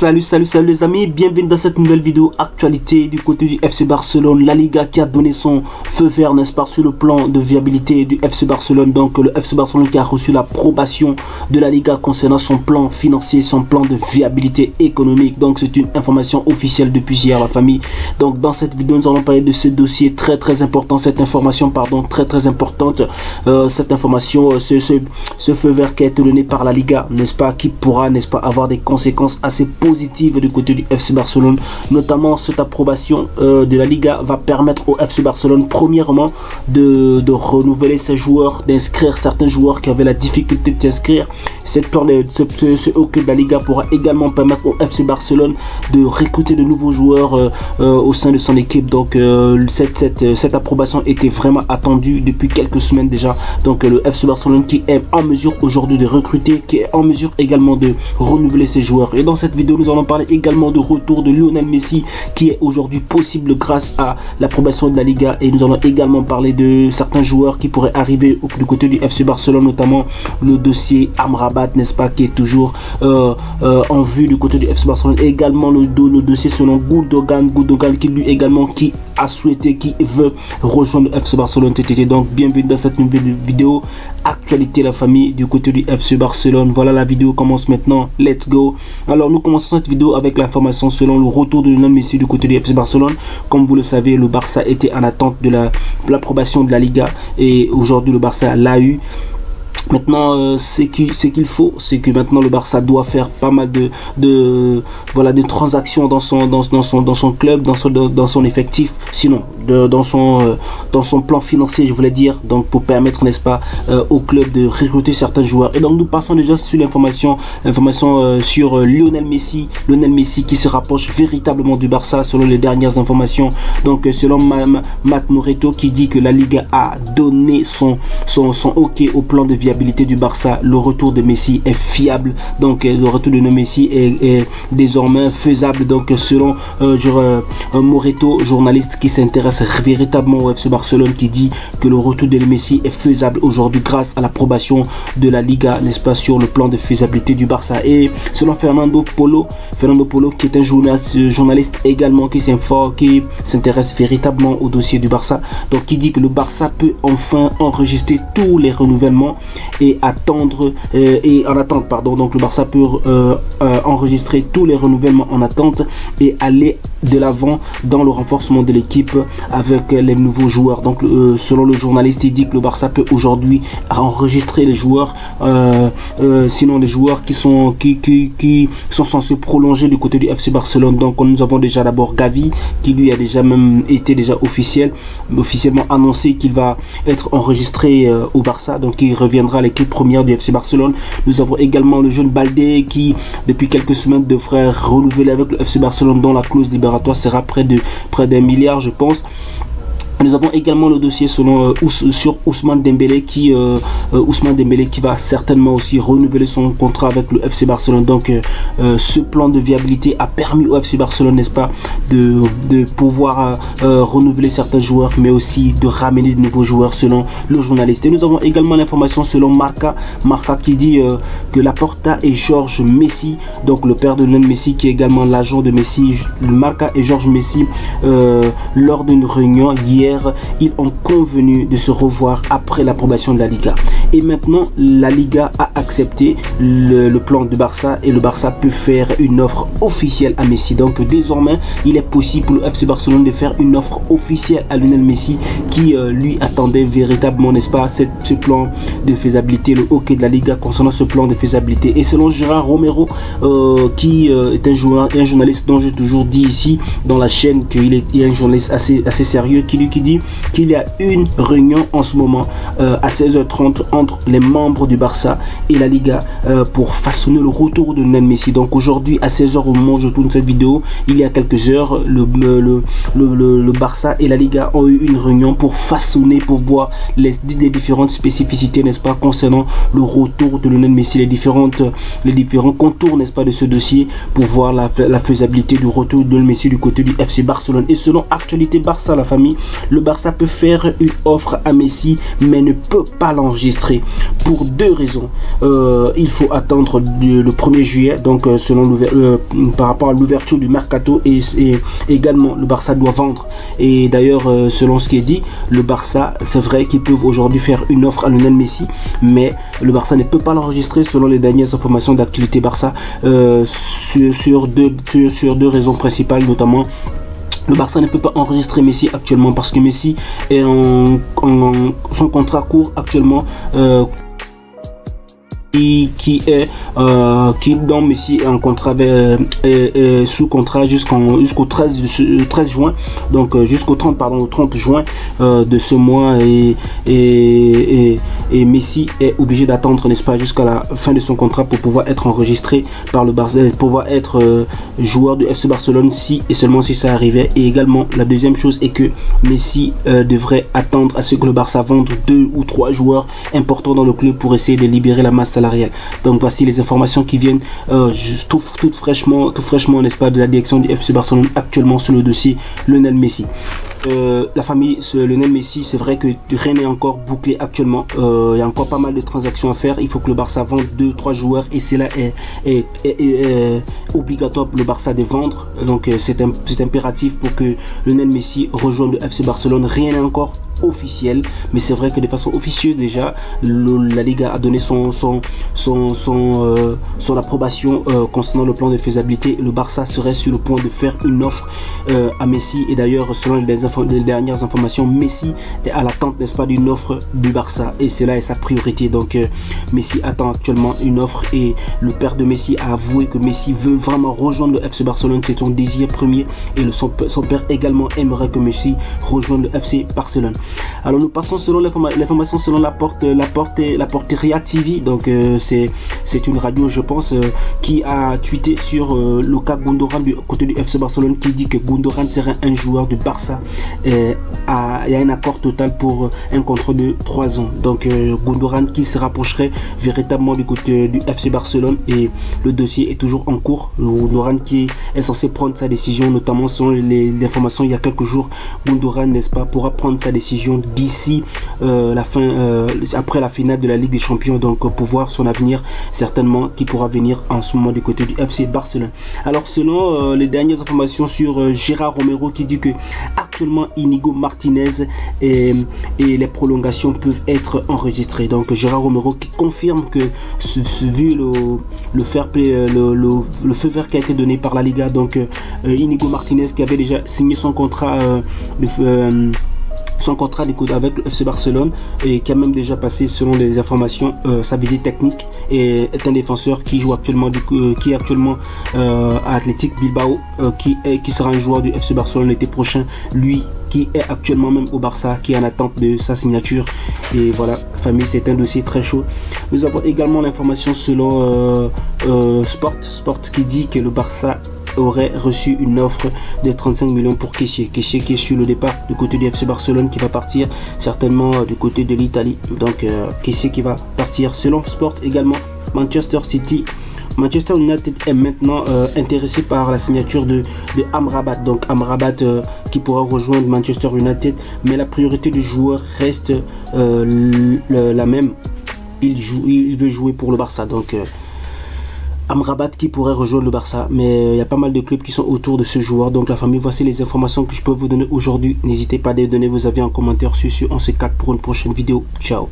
Salut les amis, bienvenue dans cette nouvelle vidéo actualité du côté du FC Barcelone. La Liga qui a donné son feu vert, n'est-ce pas, sur le plan de viabilité du FC Barcelone. Donc le FC Barcelone qui a reçu l'approbation de la Liga concernant son plan financier, son plan de viabilité économique. Donc c'est une information officielle depuis hier, la famille. Donc dans cette vidéo nous allons parler de ce dossier très important, cette information pardon très importante, cette information, ce feu vert qui a été donné par la Liga, n'est-ce pas, qui pourra, n'est-ce pas, avoir des conséquences assez positive du côté du FC Barcelone. Notamment cette approbation de la Liga va permettre au FC Barcelone premièrement de renouveler ses joueurs, d'inscrire certains joueurs qui avaient la difficulté de s'inscrire. Ce hockey de la Liga pourra également permettre au FC Barcelone de recruter de nouveaux joueurs au sein de son équipe. Donc cette approbation était vraiment attendue depuis quelques semaines déjà. Donc le FC Barcelone qui est en mesure aujourd'hui de recruter, qui est en mesure également de renouveler ses joueurs. Et dans cette vidéo nous allons parler également du retour de Lionel Messi qui est aujourd'hui possible grâce à l'approbation de la Liga. Et nous allons également parler de certains joueurs qui pourraient arriver du côté du FC Barcelone, notamment le dossier Amrabat, n'est-ce pas, qui est toujours en vue du côté du FC Barcelone. Et également le dossier selon Gundogan qui lui également qui a souhaité, qui veut rejoindre le FC Barcelone cet été. Donc bienvenue dans cette nouvelle vidéo actualité la famille du côté du FC Barcelone. Voilà, la vidéo commence maintenant, let's go. Alors nous commençons cette vidéo avec l'information selon le retour de Lionel Messi du côté du FC Barcelone. Comme vous le savez, le Barça était en attente de l'approbation de la Liga et aujourd'hui le Barça l'a eu. Maintenant, ce qu'il faut, c'est que maintenant le Barça doit faire pas mal de transactions dans son club, dans son effectif, sinon dans son plan financier, je voulais dire, donc pour permettre, n'est-ce pas, au club de recruter certains joueurs. Et donc nous passons déjà sur l'information sur Lionel Messi qui se rapproche véritablement du Barça selon les dernières informations. Donc selon Matt Moretto qui dit que la Liga a donné son OK au plan de viabilité du Barça, le retour de Messi est fiable. Donc le retour de Messi est désormais faisable. Donc selon Moretto, journaliste qui s'intéresse véritablement au FC Barcelone, qui dit que le retour de Messi est faisable aujourd'hui grâce à l'approbation de la Liga, n'est-ce pas, sur le plan de faisabilité du Barça. Et selon Fernando Polo qui est un journaliste également qui s'intéresse véritablement au dossier du Barça, donc qui dit que le Barça peut enfin enregistrer tous les renouvellements et attendre en attente pardon. Donc le Barça peut enregistrer tous les renouvellements en attente et aller de l'avant dans le renforcement de l'équipe avec les nouveaux joueurs. Donc selon le journaliste, il dit que le Barça peut aujourd'hui enregistrer les joueurs, sinon les joueurs qui sont censés prolonger du côté du FC Barcelone. Donc nous avons déjà d'abord Gavi qui lui a déjà officiellement annoncé qu'il va être enregistré au Barça, donc il reviendra à l'équipe première du FC Barcelone. Nous avons également le jeune Baldé qui depuis quelques semaines devrait renouveler avec le FC Barcelone, dont la clause libératoire sera près d'un milliard, je pense. Nous avons également le dossier sur Ousmane Dembélé qui va certainement aussi renouveler son contrat avec le FC Barcelone. Donc ce plan de viabilité a permis au FC Barcelone, n'est-ce pas, de pouvoir renouveler certains joueurs, mais aussi de ramener de nouveaux joueurs selon le journaliste. Et nous avons également l'information selon Marca qui dit que Laporta et Georges Messi, donc le père de Lionel Messi qui est également l'agent de Messi, Marca et Georges Messi, lors d'une réunion hier, ils ont convenu de se revoir après l'approbation de la Liga. Et maintenant la Liga a accepté le plan de Barça et le Barça peut faire une offre officielle à Messi. Donc désormais il est possible pour le FC Barcelone de faire une offre officielle à Lionel Messi qui lui attendait véritablement, n'est-ce pas, ce plan de faisabilité, le hockey de la Liga concernant ce plan de faisabilité. Et selon Gérard Romero qui est un journaliste dont j'ai toujours dit ici dans la chaîne qu'il est un journaliste assez sérieux, qui dit qu'il y a une réunion en ce moment à 16h30 entre les membres du Barça et la Liga pour façonner le retour de Lionel Messi. Donc aujourd'hui à 16h au moment où je tourne cette vidéo, il y a quelques heures, le Barça et la Liga ont eu une réunion pour façonner, pour voir les différentes spécificités, n'est-ce pas, concernant le retour de Lionel Messi, les différents contours, n'est-ce pas, de ce dossier pour voir la faisabilité du retour de Lionel Messi du côté du FC Barcelone. Et selon Actualité Barça, la famille, le Barça peut faire une offre à Messi mais ne peut pas l'enregistrer pour deux raisons. Il faut attendre le 1er juillet, donc selon par rapport à l'ouverture du mercato, et également le Barça doit vendre. Et d'ailleurs selon ce qui est dit, le Barça, c'est vrai qu'ils peuvent aujourd'hui faire une offre à Lionel Messi, mais le Barça ne peut pas l'enregistrer selon les dernières informations d'actualité Barça, sur deux raisons principales. Notamment, le Barça ne peut pas enregistrer Messi actuellement parce que Messi est son contrat court actuellement, dont Messi est en contrat sous contrat jusqu'au 13 juin, donc jusqu'au 30 juin de ce mois, et Messi est obligé d'attendre, n'est-ce pas, jusqu'à la fin de son contrat pour pouvoir être enregistré par le Barça, pouvoir être joueur du FC Barcelone, si et seulement si ça arrivait. Et également la deuxième chose est que Messi devrait attendre à ce que le Barça vende 2 ou 3 joueurs importants dans le club pour essayer de libérer la masse salariale. Donc voici les informations qui viennent tout fraîchement, n'est-ce pas, de la direction du FC Barcelone actuellement sur le dossier Lionel Messi. La famille Lionel Messi, c'est vrai que rien n'est encore bouclé actuellement. Il y a encore pas mal de transactions à faire. Il faut que le Barça vende 2-3 joueurs, et cela est obligatoire pour le Barça de vendre. Donc c'est impératif pour que Lionel Messi rejoigne le FC Barcelone. Rien n'est encore officiel, mais c'est vrai que de façon officieuse déjà, la Liga a donné son approbation concernant le plan de faisabilité. Le Barça serait sur le point de faire une offre à Messi, et d'ailleurs selon les dernières informations, Messi est à l'attente, n'est-ce pas, d'une offre du Barça, et cela est sa priorité. Donc Messi attend actuellement une offre, et le père de Messi a avoué que Messi veut vraiment rejoindre le FC Barcelone, c'est son désir premier, et son père également aimerait que Messi rejoigne le FC Barcelone. Alors nous passons selon l'information selon la Porteria TV. Donc c'est une radio, je pense, qui a tweeté sur le cas Gundogan du côté du FC Barcelone, qui dit que Gundogan serait un joueur du Barça. Il y a un accord total pour un contrat de 3 ans. Donc Gundogan qui se rapprocherait véritablement du côté du FC Barcelone, et le dossier est toujours en cours. Gundogan qui est censé prendre sa décision, notamment selon les informations il y a quelques jours. Gundogan, n'est-ce pas, pourra prendre sa décision d'ici après la finale de la Ligue des Champions, donc pour voir son avenir certainement, qui pourra venir en ce moment du côté du FC Barcelone. Alors selon les dernières informations sur Gérard Romero, qui dit que actuellement Inigo Martinez et les prolongations peuvent être enregistrées. Donc Gérard Romero qui confirme que vu le fair play, le feu vert qui a été donné par la Liga, donc Inigo Martinez qui avait déjà signé son contrat avec le FC Barcelone, et qui a même déjà passé, selon les informations, sa visite technique, et est un défenseur qui joue actuellement à Athletic Bilbao, qui sera un joueur du FC Barcelone l'été prochain, lui qui est actuellement même au Barça, qui est en attente de sa signature. Et voilà, famille, c'est un dossier très chaud. Nous avons également l'information selon Sport qui dit que le Barça aurait reçu une offre de 35 millions pour Kessié qui est sur le départ du côté du FC Barcelone, qui va partir certainement du côté de l'Italie. Donc Kessié qui va partir. Selon Sport également, Manchester United est maintenant intéressé par la signature de Amrabat. Donc Amrabat qui pourra rejoindre Manchester United, mais la priorité du joueur reste la même. Il veut jouer pour le Barça. Donc Amrabat qui pourrait rejoindre le Barça, mais il y a pas mal de clubs qui sont autour de ce joueur. Donc la famille, voici les informations que je peux vous donner aujourd'hui. N'hésitez pas à donner vos avis en commentaire. On se capte pour une prochaine vidéo. Ciao.